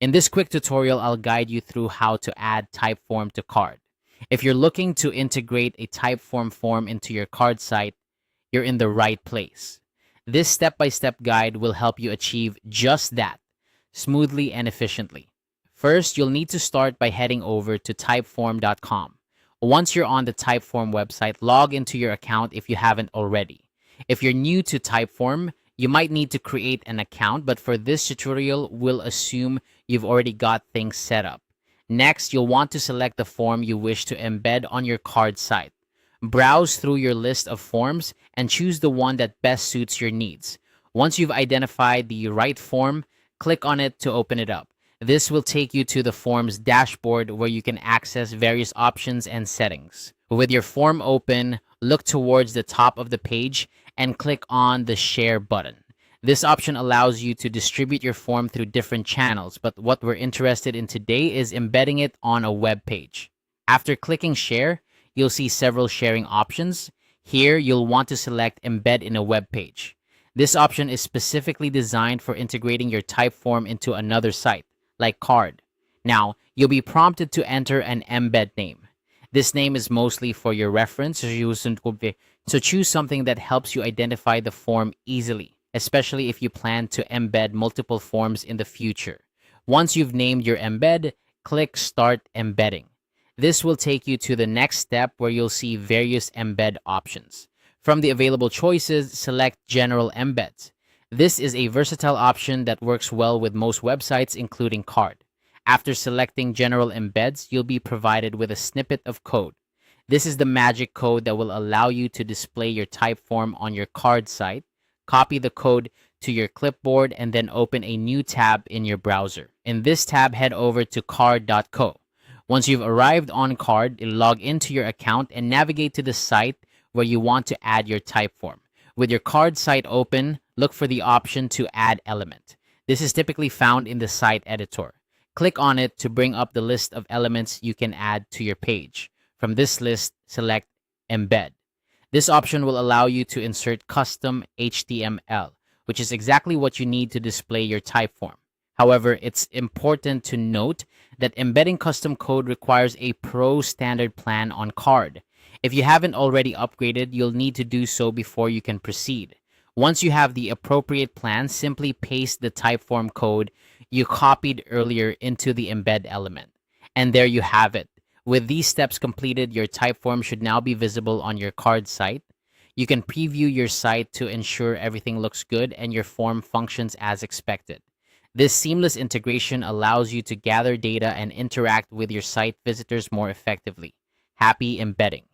In this quick tutorial, I'll guide you through how to add Typeform to card. If you're looking to integrate a Typeform form into your card site, you're in the right place. This step-by-step guide will help you achieve just that, smoothly and efficiently. First, you'll need to start by heading over to typeform.com. Once you're on the Typeform website, log into your account if you haven't already. If you're new to Typeform, you might need to create an account, but for this tutorial, we'll assume you've already got things set up. Next, you'll want to select the form you wish to embed on your card site. Browse through your list of forms and choose the one that best suits your needs. Once you've identified the right form, click on it to open it up. This will take you to the form's dashboard where you can access various options and settings. With your form open, look towards the top of the page and click on the Share button. This option allows you to distribute your form through different channels, but what we're interested in today is embedding it on a web page. After clicking Share, you'll see several sharing options. Here, you'll want to select Embed in a web page. This option is specifically designed for integrating your Typeform into another site, like Card. Now, you'll be prompted to enter an embed name. This name is mostly for your reference, so choose something that helps you identify the form easily, especially if you plan to embed multiple forms in the future. Once you've named your embed, click Start Embedding. This will take you to the next step where you'll see various embed options. From the available choices, select General Embeds. This is a versatile option that works well with most websites, including Card. After selecting General Embeds, you'll be provided with a snippet of code. This is the magic code that will allow you to display your Typeform on your card site. Copy the code to your clipboard and then open a new tab in your browser. In this tab, head over to card.co. Once you've arrived on Card, log into your account and navigate to the site where you want to add your Typeform. With your card site open, look for the option to Add Element. This is typically found in the site editor. Click on it to bring up the list of elements you can add to your page. From this list, select Embed. This option will allow you to insert custom HTML, which is exactly what you need to display your Typeform. However, it's important to note that embedding custom code requires a Pro standard plan on Card. If you haven't already upgraded, you'll need to do so before you can proceed. Once you have the appropriate plan, simply paste the Typeform code you copied earlier into the embed element. And there you have it. With these steps completed, your Typeform should now be visible on your card site. You can preview your site to ensure everything looks good and your form functions as expected. This seamless integration allows you to gather data and interact with your site visitors more effectively. Happy embedding!